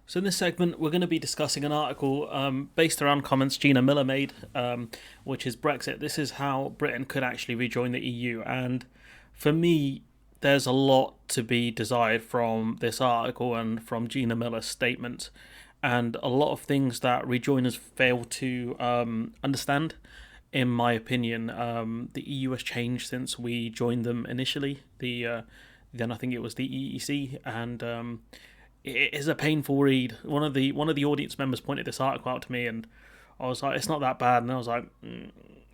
So in this segment, we're going to be discussing an article based around comments Gina Miller made, which is Brexit. This is how Britain could actually rejoin the EU. And for me, there's a lot to be desired from this article and from Gina Miller's statement, and a lot of things that rejoiners fail to understand. In my opinion, the EU has changed since we joined them initially. Then I think it was the EEC, and it is a painful read. One of the audience members pointed this article out to me, and I was like, "It's not that bad," and I was like,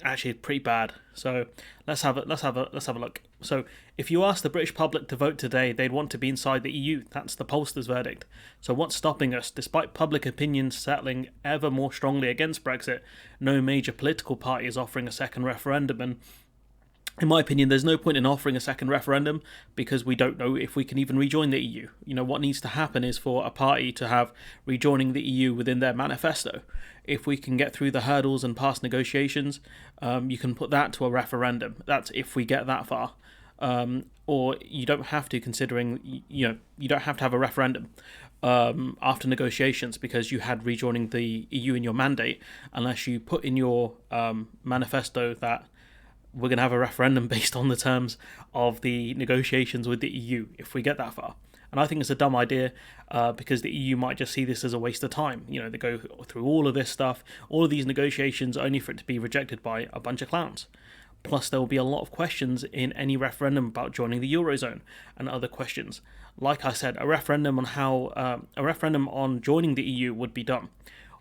"Actually, it's pretty bad." So let's have a look. So if you ask the British public to vote today, they'd want to be inside the EU. That's the pollsters' verdict. So what's stopping us? Despite public opinion settling ever more strongly against Brexit, no major political party is offering a second referendum, and in my opinion, there's no point in offering a second referendum because we don't know if we can even rejoin the EU. What needs to happen is for a party to have rejoining the EU within their manifesto. If we can get through the hurdles and pass negotiations, you can put that to a referendum. That's if we get that far. Or you don't have to, considering, you don't have to have a referendum after negotiations because you had rejoining the EU in your mandate, unless you put in your manifesto that we're going to have a referendum based on the terms of the negotiations with the EU if we get that far. And I think it's a dumb idea because the EU might just see this as a waste of time. They go through all of this stuff, all of these negotiations, only for it to be rejected by a bunch of clowns. Plus, there will be a lot of questions in any referendum about joining the Eurozone and other questions. Like I said, a referendum on joining the EU would be dumb.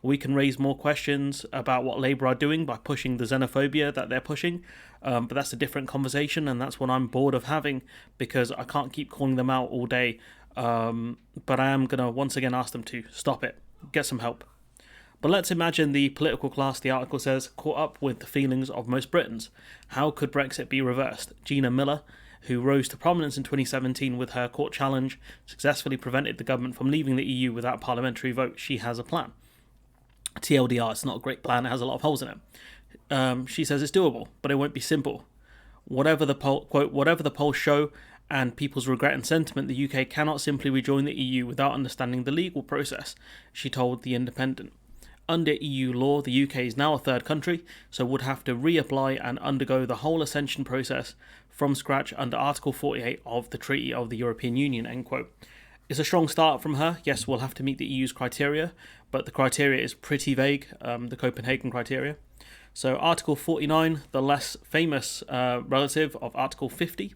We can raise more questions about what Labour are doing by pushing the xenophobia that they're pushing, but that's a different conversation, and that's what I'm bored of having because I can't keep calling them out all day. But I am going to once again ask them to stop it, get some help. But let's imagine the political class, the article says, caught up with the feelings of most Britons. How could Brexit be reversed? Gina Miller, who rose to prominence in 2017 with her court challenge, successfully prevented the government from leaving the EU without parliamentary vote. She has a plan. TLDR, it's not a great plan, it has a lot of holes in it. She says it's doable, but it won't be simple. Whatever the polls show and people's regret and sentiment, the UK cannot simply rejoin the EU without understanding the legal process, she told The Independent. Under EU law, the UK is now a third country, so would have to reapply and undergo the whole accession process from scratch under Article 48 of the Treaty of the European Union, end quote. It's a strong start from her. Yes, we'll have to meet the EU's criteria, but the criteria is pretty vague, the Copenhagen criteria. So Article 49, the less famous relative of Article 50,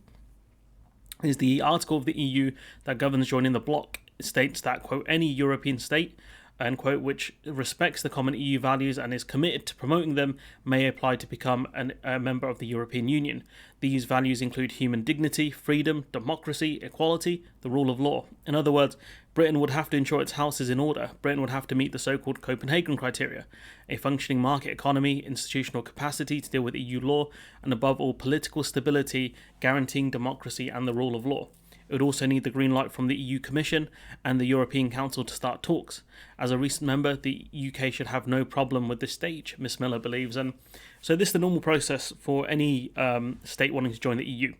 is the article of the EU that governs joining the bloc. It states that, quote, any European state, end quote, which respects the common EU values and is committed to promoting them may apply to become a member of the European Union. These values include human dignity, freedom, democracy, equality, the rule of law. In other words, Britain would have to ensure its house is in order. Britain would have to meet the so-called Copenhagen criteria, a functioning market economy, institutional capacity to deal with EU law, and above all, political stability, guaranteeing democracy and the rule of law. It would also need the green light from the EU Commission and the European Council to start talks. As a recent member, the UK should have no problem with this stage, Miss Miller believes. And so this is the normal process for any state wanting to join the EU.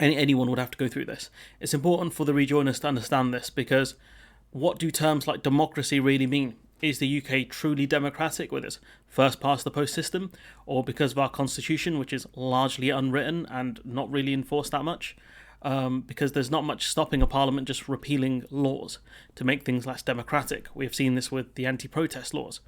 Anyone would have to go through this. It's important for the rejoiners to understand this because what do terms like democracy really mean? Is the UK truly democratic with its first past the post system, or because of our constitution, which is largely unwritten and not really enforced that much? Because there's not much stopping a parliament just repealing laws to make things less democratic. We have seen this with the anti-protest laws.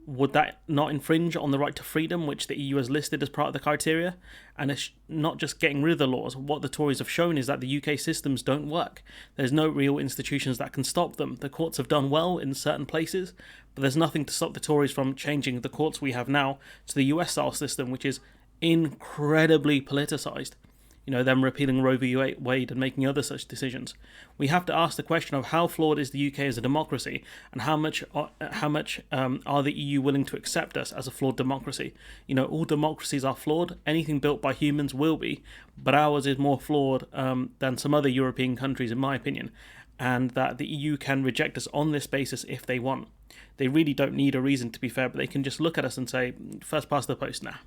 Would that not infringe on the right to freedom, which the EU has listed as part of the criteria? And it's not just getting rid of the laws. What the Tories have shown is that the UK systems don't work. There's no real institutions that can stop them. The courts have done well in certain places, but there's nothing to stop the Tories from changing the courts we have now to the US-style system, which is incredibly politicised. Them repealing Roe v. Wade and making other such decisions. We have to ask the question of how flawed is the UK as a democracy, and how much are the EU willing to accept us as a flawed democracy? All democracies are flawed. Anything built by humans will be, but ours is more flawed than some other European countries, in my opinion, and that the EU can reject us on this basis if they want. They really don't need a reason, to be fair, but they can just look at us and say, first past the post now.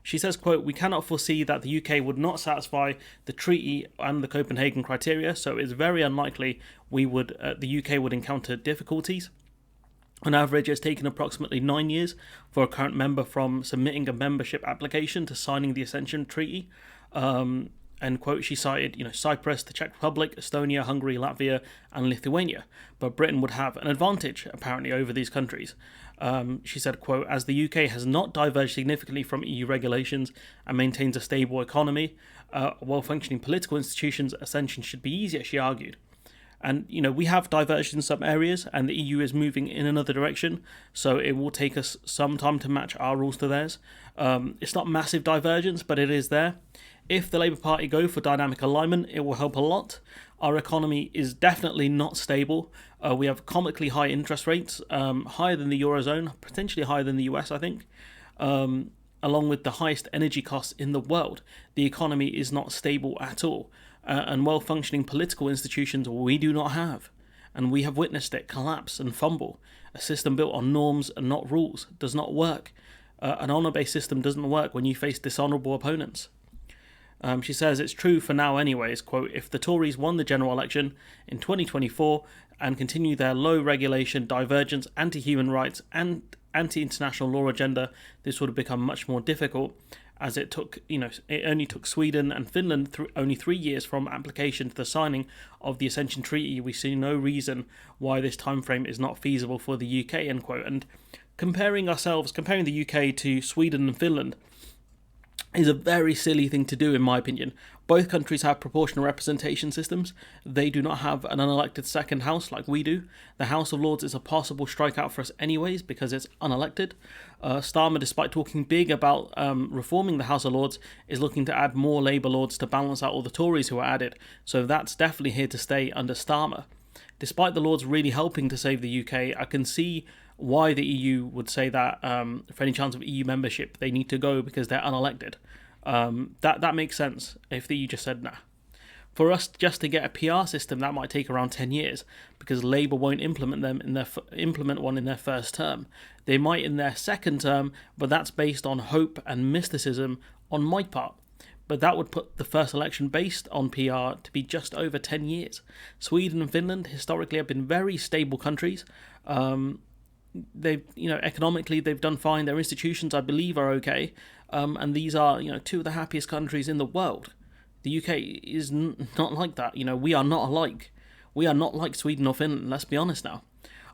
She says, quote, "We cannot foresee that the UK would not satisfy the treaty and the Copenhagen criteria, so it's very unlikely the UK would encounter difficulties. On average, it's taken approximately 9 years for a current member from submitting a membership application to signing the accession treaty." End quote. She cited, Cyprus, the Czech Republic, Estonia, Hungary, Latvia, and Lithuania. But Britain would have an advantage, apparently, over these countries. She said, quote, "As the UK has not diverged significantly from EU regulations and maintains a stable economy, well-functioning political institutions, accession should be easier," she argued. And, we have diverged in some areas, and the EU is moving in another direction, so it will take us some time to match our rules to theirs. It's not massive divergence, but it is there. If the Labour Party go for dynamic alignment, it will help a lot. Our economy is definitely not stable. We have comically high interest rates, higher than the Eurozone, potentially higher than the US, I think, along with the highest energy costs in the world. The economy is not stable at all. And well-functioning political institutions we do not have. And we have witnessed it collapse and fumble. A system built on norms and not rules does not work. An honour-based system doesn't work when you face dishonourable opponents. She says it's true for now anyways, quote, "If the Tories won the general election in 2024 and continue their low regulation, divergence, anti-human rights and anti-international law agenda, this would have become much more difficult, as it only took Sweden and Finland only 3 years from application to the signing of the accession treaty. We see no reason why this time frame is not feasible for the UK," end quote. And comparing the UK to Sweden and Finland is a very silly thing to do, in my opinion. Both countries have proportional representation systems. They do not have an unelected second house like we do. The House of Lords is a possible strikeout for us anyways because it's unelected. Starmer, despite talking big about reforming the House of Lords, is looking to add more Labour Lords to balance out all the Tories who are added. So that's definitely here to stay under Starmer. Despite the Lords really helping to save the UK, I can see why the EU would say that for any chance of EU membership, they need to go because they're unelected. That makes sense if the EU just said nah. For us just to get a PR system, that might take around 10 years because Labour won't implement one in their first term. They might in their second term, but that's based on hope and mysticism on my part. But that would put the first election based on PR to be just over 10 years. Sweden and Finland historically have been very stable countries. Economically they've done fine. Their institutions, I believe, are okay. And these are, two of the happiest countries in the world. The UK is not like that. We are not alike. We are not like Sweden or Finland. Let's be honest now.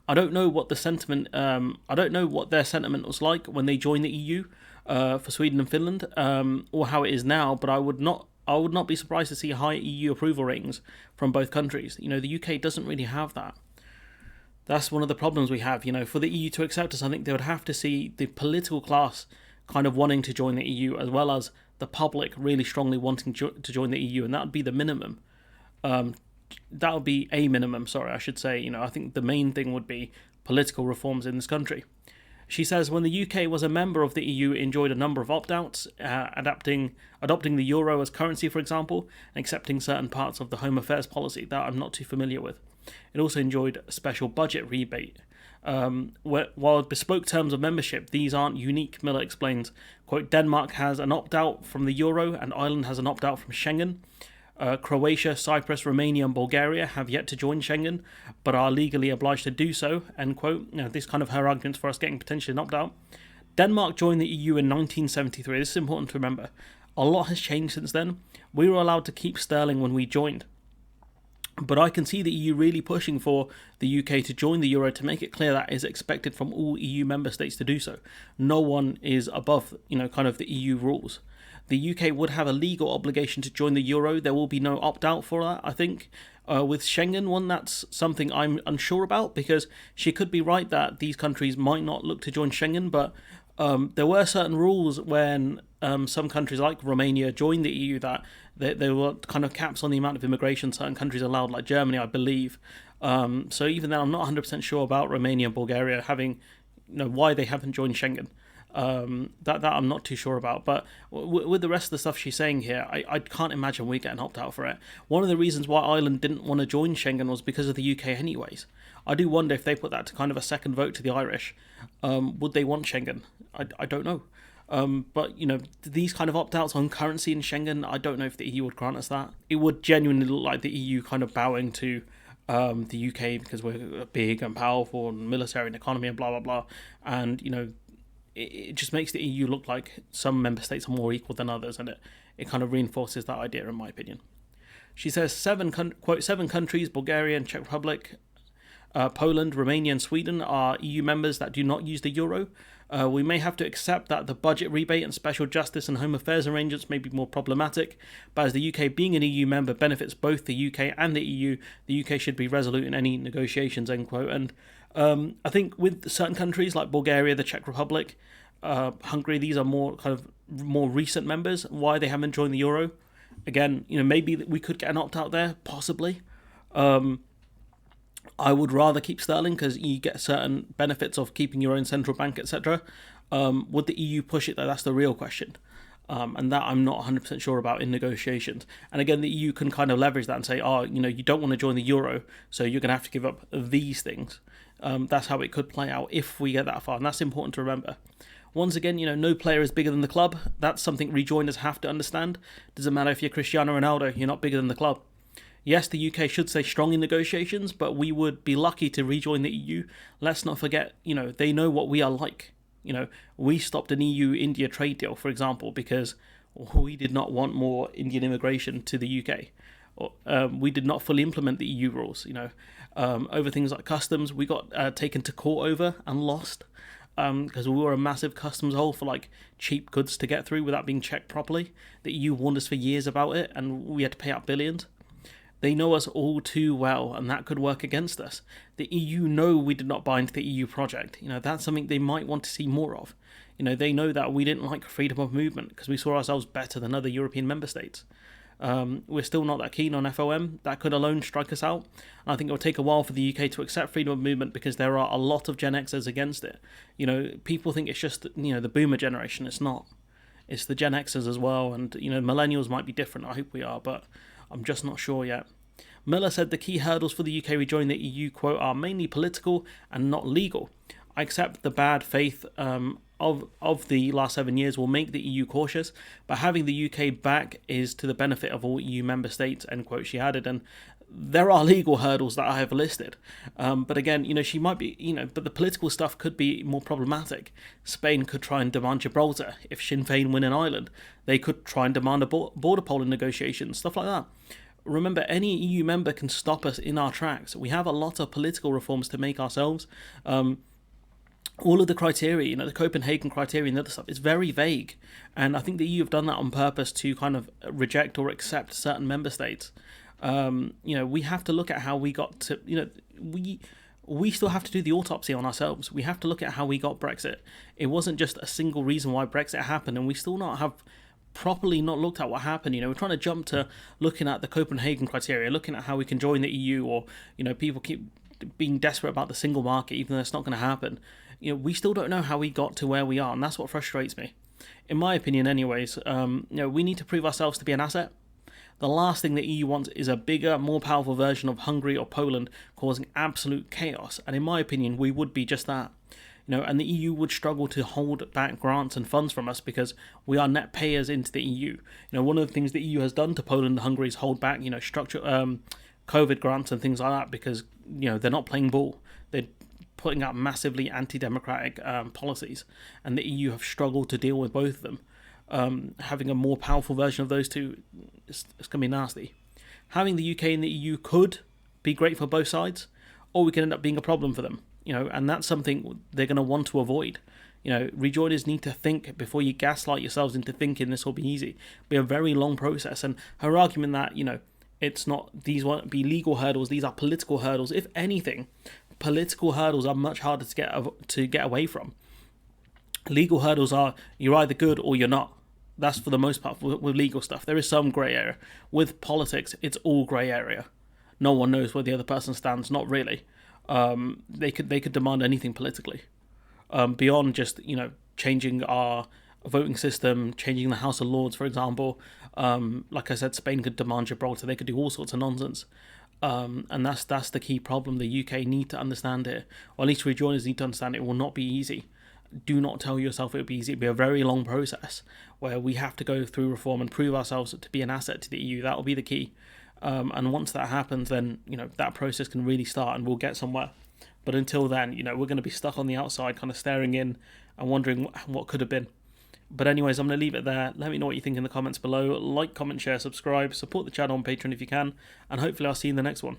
I don't know what the sentiment. I don't know what their sentiment was like when they joined the EU. For Sweden and Finland, or how it is now. But I would not be surprised to see high EU approval ratings from both countries. The UK doesn't really have that. That's one of the problems we have. For the EU to accept us, I think they would have to see the political class kind of wanting to join the EU, as well as the public really strongly wanting to join the EU, and that would be the minimum. That would be a minimum, I should say. I think the main thing would be political reforms in this country. She says when the UK was a member of the EU, it enjoyed a number of opt-outs, adopting the euro as currency, for example, and accepting certain parts of the Home Affairs policy that I'm not too familiar with. It also enjoyed a special budget rebate. While bespoke terms of membership, these aren't unique, Miller explains. Quote, "Denmark has an opt-out from the euro and Ireland has an opt-out from Schengen. Croatia, Cyprus, Romania and Bulgaria have yet to join Schengen, but are legally obliged to do so," end quote. This kind of her arguments for us getting potentially an opt-out. Denmark joined the EU in 1973. This is important to remember. A lot has changed since then. We were allowed to keep sterling when we joined. But I can see the EU really pushing for the UK to join the euro to make it clear that is expected from all EU member states to do so. No one is above, kind of the EU rules. The UK would have a legal obligation to join the euro. There will be no opt-out for that, I think. With Schengen one, that's something I'm unsure about, because she could be right that these countries might not look to join Schengen, but there were certain rules when some countries like Romania joined the EU that there were kind of caps on the amount of immigration certain countries allowed, like Germany, I believe. So even then, I'm not 100% sure about Romania and Bulgaria having, why they haven't joined Schengen. That I'm not too sure about, but with the rest of the stuff she's saying here, I can't imagine we get an opt-out for it. One of the reasons why Ireland didn't want to join Schengen was because of the UK anyways. I do wonder if they put that to kind of a second vote to the Irish, would they want Schengen? I don't know. But these kind of opt-outs on currency in Schengen, I don't know if the EU would grant us that. It would genuinely look like the EU kind of bowing to the UK because we're big and powerful and military and economy and blah blah blah, and it just makes the EU look like some member states are more equal than others, and it kind of reinforces that idea, in my opinion. She says quote, 7 countries, Bulgaria and Czech Republic, Poland, Romania and Sweden are EU members that do not use the euro. We may have to accept that the budget rebate and special justice and home affairs arrangements may be more problematic, but as the UK being an EU member benefits both the UK and the EU, the UK should be resolute in any negotiations, end quote. And I think with certain countries like Bulgaria, the Czech Republic, Hungary, these are more recent members. Why they haven't joined the euro? Again, maybe we could get an opt-out there, possibly. I would rather keep sterling because you get certain benefits of keeping your own central bank, etc. Would the EU push it though? That's the real question. And that I'm not 100% sure about in negotiations. And again, the EU can kind of leverage that and say, you don't want to join the euro, so you're going to have to give up these things. That's how it could play out if we get that far. And that's important to remember. Once again, no player is bigger than the club. That's something rejoiners have to understand. Doesn't matter if you're Cristiano Ronaldo, you're not bigger than the club. Yes, the UK should stay strong in negotiations, but we would be lucky to rejoin the EU. Let's not forget, they know what we are like. We stopped an EU-India trade deal, for example, because we did not want more Indian immigration to the UK. We did not fully implement the EU rules, over things like customs. We got taken to court over and lost because we were a massive customs hole for cheap goods to get through without being checked properly. The EU warned us for years about it, and we had to pay out billions. They know us all too well, and that could work against us. The EU know we did not buy into the EU project. That's something they might want to see more of. They know that we didn't like freedom of movement because we saw ourselves better than other European member states. We're still not that keen on FOM. That could alone strike us out. And I think it will take a while for the UK to accept freedom of movement because there are a lot of Gen Xers against it. People think it's just the boomer generation. It's not. It's the Gen Xers as well, and millennials might be different. I hope we are, but I'm just not sure yet. Miller said the key hurdles for the UK rejoining the EU, quote, are mainly political and not legal. I accept the bad faith of the last 7 years will make the EU cautious, but having the UK back is to the benefit of all EU member states, end quote, she added. And there are legal hurdles that I have listed. But again, she might be, but the political stuff could be more problematic. Spain could try and demand Gibraltar. If Sinn Féin win in Ireland, they could try and demand a border poll in negotiations, stuff like that. Remember, any EU member can stop us in our tracks. We have a lot of political reforms to make ourselves. All of the criteria, the Copenhagen criteria and the other stuff, is very vague. And I think the EU have done that on purpose to kind of reject or accept certain member states. We have to look at how we got to, we still have to do the autopsy on ourselves. We have to look at how we got Brexit. It wasn't just a single reason why Brexit happened, and we still not have properly not looked at what happened. We're trying to jump to looking at the Copenhagen criteria, looking at how we can join the EU, or people keep being desperate about the single market, even though it's not going to happen. We still don't know how we got to where we are, and that's what frustrates me. In my opinion, anyways, we need to prove ourselves to be an asset. The last thing the EU wants is a bigger, more powerful version of Hungary or Poland causing absolute chaos, and in my opinion, we would be just that. And the EU would struggle to hold back grants and funds from us because we are net payers into the EU. One of the things the EU has done to Poland and Hungary is hold back, structure, COVID grants and things like that because, they're not playing ball. They're putting out massively anti-democratic policies, and the EU have struggled to deal with both of them. Having a more powerful version of those two, it's going to be nasty. Having the UK and the EU could be great for both sides, or we can end up being a problem for them. And that's something they're going to want to avoid. Rejoiners need to think before you gaslight yourselves into thinking this will be easy. It'll be a very long process. And her argument that, it's not, these won't be legal hurdles, these are political hurdles. If anything, political hurdles are much harder to get away from. Legal hurdles are, you're either good or you're not. That's for the most part with legal stuff. There is some grey area. With politics, it's all grey area. No one knows where the other person stands, not really. They could demand anything politically, beyond just changing our voting system, changing the House of Lords, for example. Like I said, Spain could demand Gibraltar. They could do all sorts of nonsense, and that's the key problem. The UK need to understand it, or at least rejoiners need to understand it will not be easy. do not tell yourself it would be easy. It'll be a very long process where we have to go through reform and prove ourselves to be an asset to the EU. That will be the key. And once that happens, then that process can really start, and we'll get somewhere. But until then, we're going to be stuck on the outside, kind of staring in and wondering what could have been. But anyways, I'm going to leave it there. Let me know what you think in the comments below. Like, comment, share, subscribe, support the channel on Patreon if you can, and hopefully I'll see you in the next one.